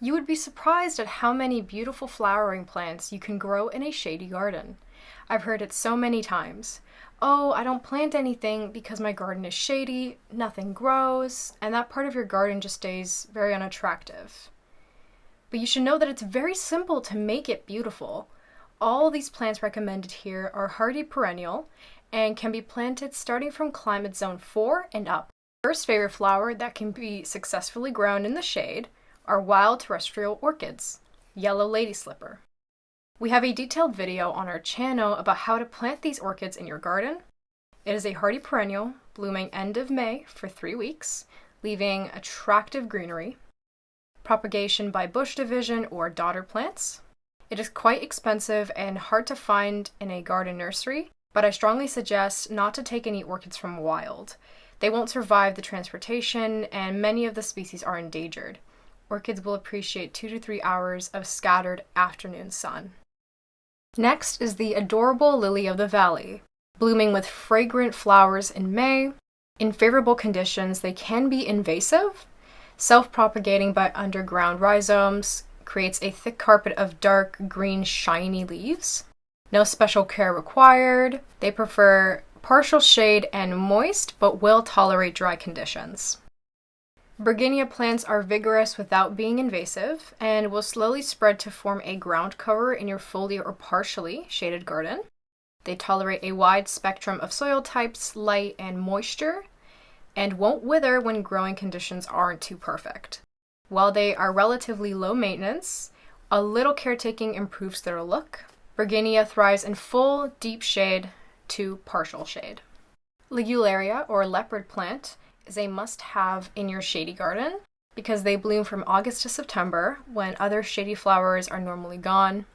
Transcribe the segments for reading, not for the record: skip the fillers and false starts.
You would be surprised at how many beautiful flowering plants you can grow in a shady garden. I've heard it so many times. Oh, I don't plant anything because my garden is shady, nothing grows, and that part of your garden just stays very unattractive. But you should know that it's very simple to make it beautiful. All these plants recommended here are hardy perennial and can be planted starting from climate zone 4 and up. First favorite flower that can be successfully grown in the shade are wild terrestrial orchids, yellow lady slipper. We have a detailed video on our channel about how to plant these orchids in your garden. It is a hardy perennial, blooming end of May for 3 weeks, leaving attractive greenery. Propagation by bush division or daughter plants. It is quite expensive and hard to find in a garden nursery, but I strongly suggest not to take any orchids from wild. They won't survive the transportation, and many of the species are endangered. Orchids will appreciate 2 to 3 hours of scattered afternoon sun. Next is the adorable lily of the valley. Blooming with fragrant flowers in May. In favorable conditions, they can be invasive. Self-propagating by underground rhizomes, creates a thick carpet of dark green shiny leaves. No special care required. They prefer partial shade and moist, but will tolerate dry conditions. Bergenia plants are vigorous without being invasive and will slowly spread to form a ground cover in your fully or partially shaded garden. They tolerate a wide spectrum of soil types, light and moisture, and won't wither when growing conditions aren't too perfect. While they are relatively low maintenance, a little caretaking improves their look. Bergenia thrives in full, deep shade to partial shade. Ligularia, or leopard plant, is a must-have in your shady garden because they bloom from August to September when other shady flowers are normally gone.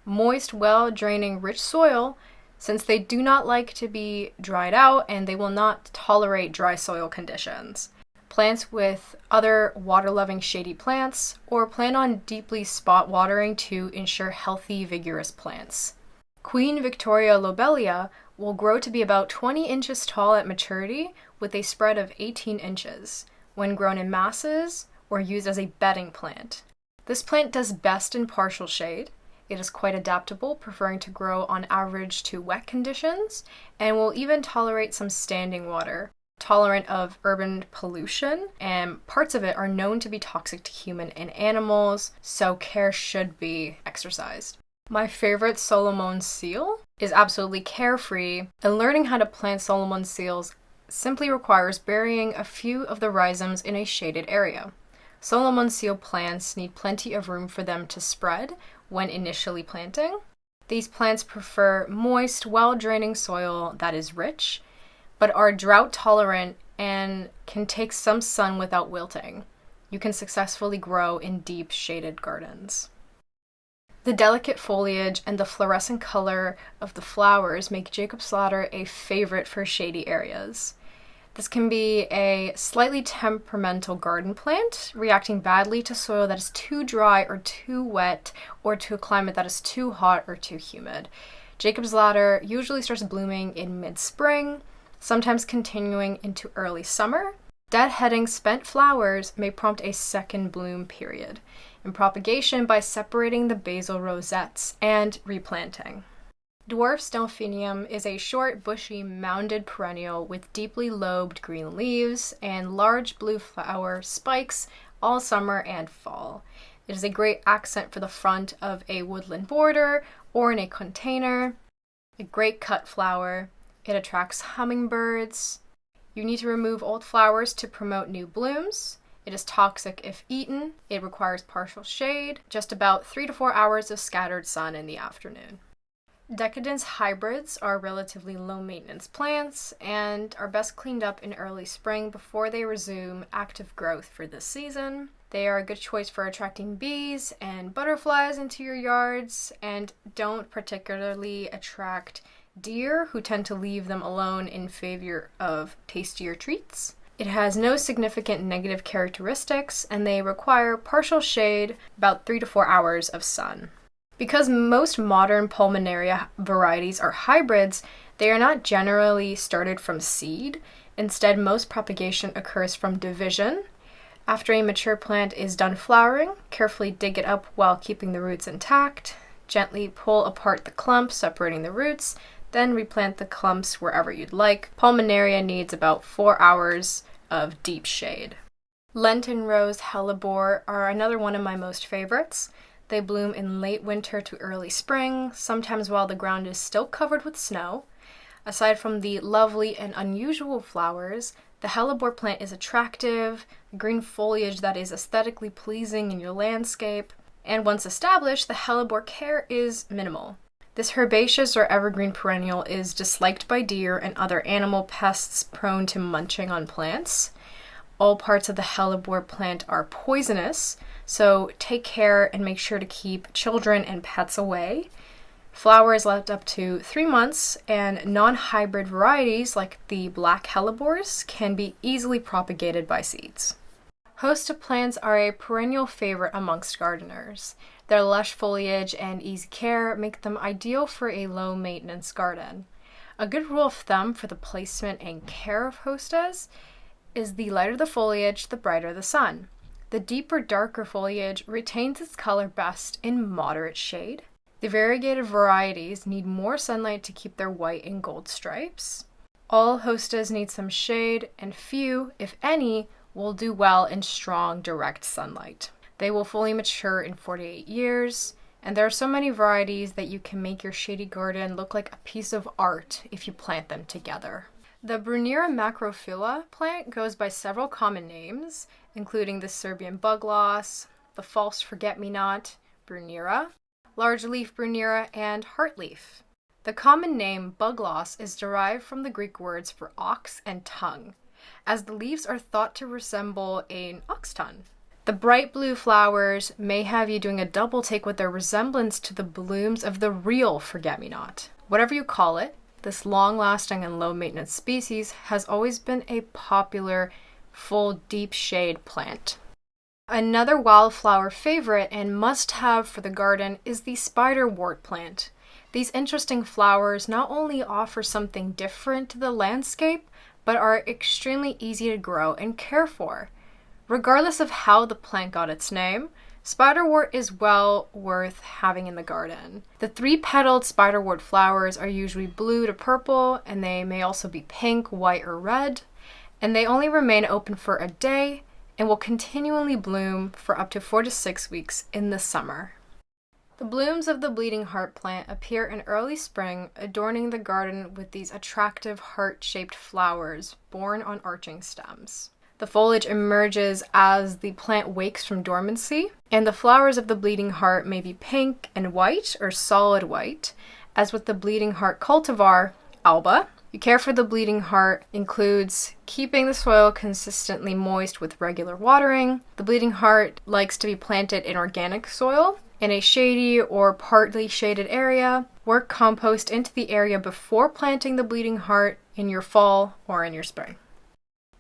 Moist, well-draining, rich soil, since they do not like to be dried out and they will not tolerate dry soil conditions. Plants with other water-loving shady plants, or plan on deeply spot watering to ensure healthy, vigorous plants. Queen Victoria Lobelia will grow to be about 20 inches tall at maturity with a spread of 18 inches when grown in masses or used as a bedding plant. This plant does best in partial shade. It is quite adaptable, preferring to grow on average to wet conditions, and will even tolerate some standing water. Tolerant of urban pollution, and parts of it are known to be toxic to human and animals, so care should be exercised. My favorite Solomon seal is absolutely carefree, and learning how to plant Solomon seals simply requires burying a few of the rhizomes in a shaded area. Solomon seal plants need plenty of room for them to spread when initially planting. These plants prefer moist, well-draining soil that is rich, but are drought tolerant and can take some sun without wilting. You can successfully grow in deep shaded gardens. The delicate foliage and the fluorescent color of the flowers make Jacob's Ladder a favorite for shady areas. This can be a slightly temperamental garden plant, reacting badly to soil that is too dry or too wet, or to a climate that is too hot or too humid. Jacob's Ladder usually starts blooming in mid-spring, sometimes continuing into early summer. Deadheading spent flowers may prompt a second bloom period in propagation by separating the basal rosettes and replanting. Dwarfs Delphinium is a short, bushy, mounded perennial with deeply lobed green leaves and large blue flower spikes all summer and fall. It is a great accent for the front of a woodland border or in a container. A great cut flower. It attracts hummingbirds. You need to remove old flowers to promote new blooms. It is toxic if eaten. It requires partial shade, just about 3 to 4 hours of scattered sun in the afternoon. Decadence hybrids are relatively low-maintenance plants and are best cleaned up in early spring before they resume active growth for this season. They are a good choice for attracting bees and butterflies into your yards and don't particularly attract deer, who tend to leave them alone in favor of tastier treats. It has no significant negative characteristics, and they require partial shade, about 3 to 4 hours of sun. Because most modern Pulmonaria varieties are hybrids, they are not generally started from seed. Instead, most propagation occurs from division. After a mature plant is done flowering, carefully dig it up while keeping the roots intact. Gently pull apart the clumps, separating the roots, then replant the clumps wherever you'd like. Pulmonaria needs about 4 hours of deep shade. Lenten rose Hellebore are another one of my most favorites. They bloom in late winter to early spring, sometimes while the ground is still covered with snow. Aside from the lovely and unusual flowers, the Hellebore plant is attractive, green foliage that is aesthetically pleasing in your landscape, and once established, the Hellebore care is minimal. This herbaceous or evergreen perennial is disliked by deer and other animal pests prone to munching on plants. All parts of the Hellebore plant are poisonous, so take care and make sure to keep children and pets away. Flowers last up to 3 months, and non-hybrid varieties like the black hellebores can be easily propagated by seeds. Hosta plants are a perennial favorite amongst gardeners. Their lush foliage and easy care make them ideal for a low-maintenance garden. A good rule of thumb for the placement and care of hostas is the lighter the foliage, the brighter the sun. The deeper, darker foliage retains its color best in moderate shade. The variegated varieties need more sunlight to keep their white and gold stripes. All hostas need some shade, and few, if any, will do well in strong, direct sunlight. They will fully mature in 48 years, and there are so many varieties that you can make your shady garden look like a piece of art if you plant them together. The Brunei Macrophylla plant goes by several common names, including the Serbian bugloss, the false forget-me-not, Brunei, large leaf Brunei, and heartleaf. The common name bugloss is derived from the Greek words for ox and tongue, as the leaves are thought to resemble an ox tongue. The bright blue flowers may have you doing a double take with their resemblance to the blooms of the real forget-me-not. Whatever you call it, this long-lasting and low-maintenance species has always been a popular, full, deep shade plant. Another wildflower favorite and must-have for the garden is the spiderwort plant. These interesting flowers not only offer something different to the landscape, but are extremely easy to grow and care for. Regardless of how the plant got its name, spiderwort is well worth having in the garden. The 3-petaled spiderwort flowers are usually blue to purple, and they may also be pink, white, or red, and they only remain open for a day and will continually bloom for up to 4 to 6 weeks in the summer. The blooms of the bleeding heart plant appear in early spring, adorning the garden with these attractive heart-shaped flowers borne on arching stems. The foliage emerges as the plant wakes from dormancy, and the flowers of the bleeding heart may be pink and white or solid white, as with the bleeding heart cultivar, Alba. Your care for the bleeding heart includes keeping the soil consistently moist with regular watering. The bleeding heart likes to be planted in organic soil, in a shady or partly shaded area. Work compost into the area before planting the bleeding heart in your fall or in your spring.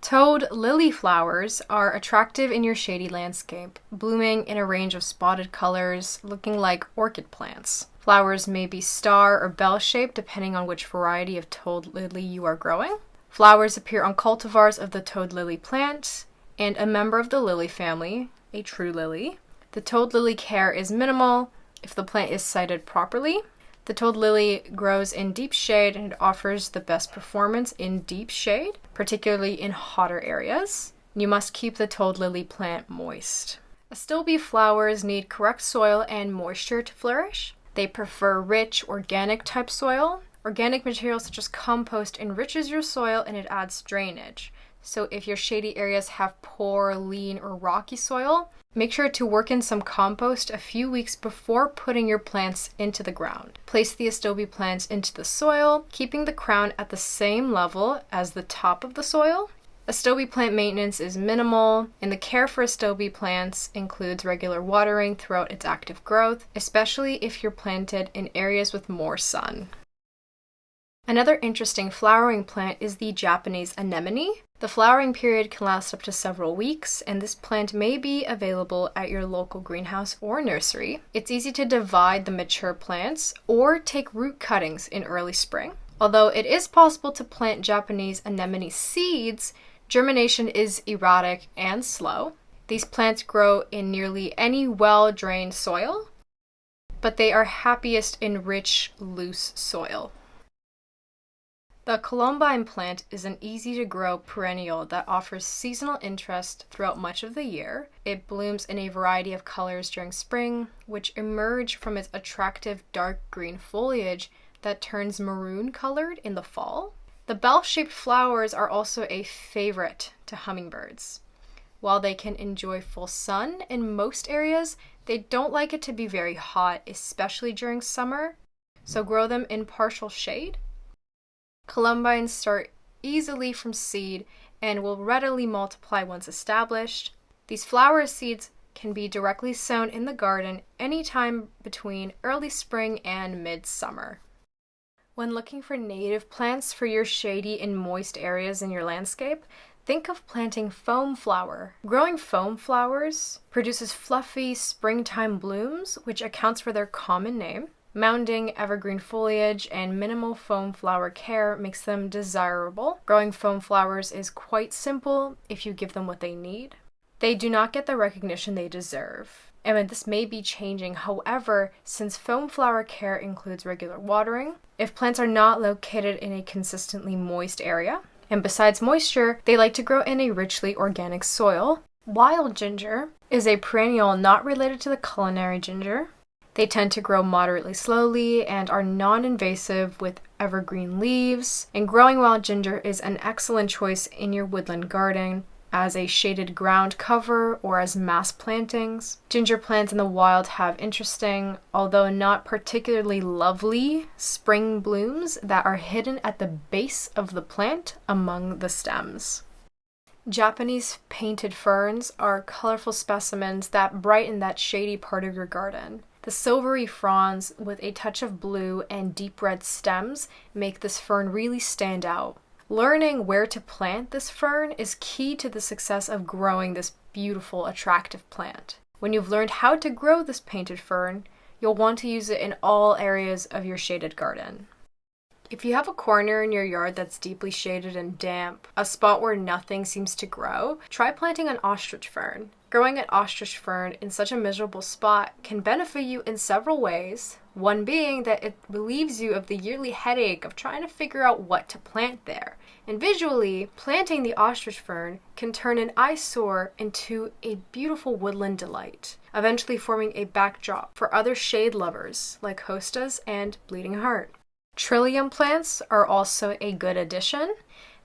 Toad lily flowers are attractive in your shady landscape, blooming in a range of spotted colors, looking like orchid plants. Flowers may be star or bell-shaped depending on which variety of toad lily you are growing. Flowers appear on cultivars of the toad lily plant and a member of the lily family, a true lily. The toad lily care is minimal if the plant is sited properly. The toad lily grows in deep shade and it offers the best performance in deep shade, particularly in hotter areas. You must keep the toad lily plant moist. Astilbe flowers need correct soil and moisture to flourish. They prefer rich, organic type soil. Organic material such as compost enriches your soil and it adds drainage. So if your shady areas have poor, lean, or rocky soil, make sure to work in some compost a few weeks before putting your plants into the ground. Place the astilbe plants into the soil, keeping the crown at the same level as the top of the soil. Astilbe plant maintenance is minimal, and the care for astilbe plants includes regular watering throughout its active growth, especially if you're planted in areas with more sun. Another interesting flowering plant is the Japanese anemone. The flowering period can last up to several weeks, and this plant may be available at your local greenhouse or nursery. It's easy to divide the mature plants or take root cuttings in early spring. Although it is possible to plant Japanese anemone seeds, germination is erratic and slow. These plants grow in nearly any well-drained soil, but they are happiest in rich, loose soil. The Columbine plant is an easy-to-grow perennial that offers seasonal interest throughout much of the year. It blooms in a variety of colors during spring, which emerge from its attractive dark green foliage that turns maroon-colored in the fall. The bell-shaped flowers are also a favorite to hummingbirds. While they can enjoy full sun in most areas, they don't like it to be very hot, especially during summer, so grow them in partial shade. Columbines start easily from seed and will readily multiply once established. These flower seeds can be directly sown in the garden anytime between early spring and midsummer. When looking for native plants for your shady and moist areas in your landscape, think of planting foam flower. Growing foam flowers produces fluffy springtime blooms, which accounts for their common name. Mounding evergreen foliage and minimal foam flower care makes them desirable. Growing foam flowers is quite simple if you give them what they need. They do not get the recognition they deserve. And this may be changing, however, since foam flower care includes regular watering. If plants are not located in a consistently moist area, and besides moisture, they like to grow in a richly organic soil. Wild ginger is a perennial not related to the culinary ginger. They tend to grow moderately slowly and are non-invasive with evergreen leaves. And growing wild ginger is an excellent choice in your woodland garden as a shaded ground cover or as mass plantings. Ginger plants in the wild have interesting, although not particularly lovely, spring blooms that are hidden at the base of the plant among the stems. Japanese painted ferns are colorful specimens that brighten that shady part of your garden. The silvery fronds with a touch of blue and deep red stems make this fern really stand out. Learning where to plant this fern is key to the success of growing this beautiful, attractive plant. When you've learned how to grow this painted fern, you'll want to use it in all areas of your shaded garden. If you have a corner in your yard that's deeply shaded and damp, a spot where nothing seems to grow, try planting an ostrich fern. Growing an ostrich fern in such a miserable spot can benefit you in several ways, one being that it relieves you of the yearly headache of trying to figure out what to plant there. And visually, planting the ostrich fern can turn an eyesore into a beautiful woodland delight, eventually forming a backdrop for other shade lovers like hostas and bleeding heart. Trillium plants are also a good addition.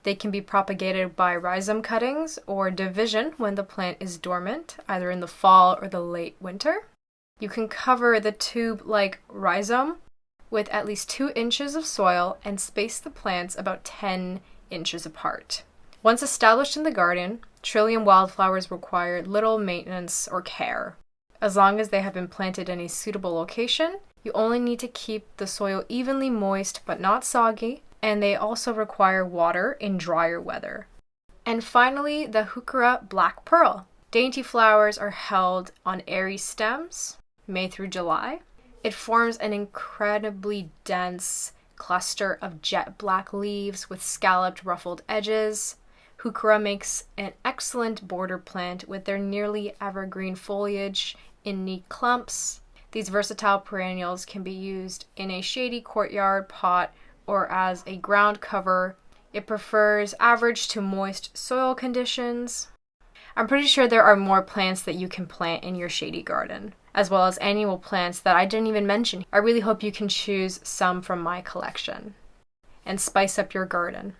They can be propagated by rhizome cuttings or division when the plant is dormant, either in the fall or the late winter. You can cover the tube-like rhizome with at least 2 inches of soil and space the plants about 10 inches apart. Once established in the garden, trillium wildflowers require little maintenance or care. As long as they have been planted in a suitable location, you only need to keep the soil evenly moist but not soggy, and they also require water in drier weather. And finally, the Hukura black pearl. Dainty flowers are held on airy stems, May through July. It forms an incredibly dense cluster of jet black leaves with scalloped ruffled edges. Hukura makes an excellent border plant with their nearly evergreen foliage in neat clumps. These versatile perennials can be used in a shady courtyard pot or as a ground cover. It prefers average to moist soil conditions. I'm pretty sure there are more plants that you can plant in your shady garden, as well as annual plants that I didn't even mention. I really hope you can choose some from my collection and spice up your garden.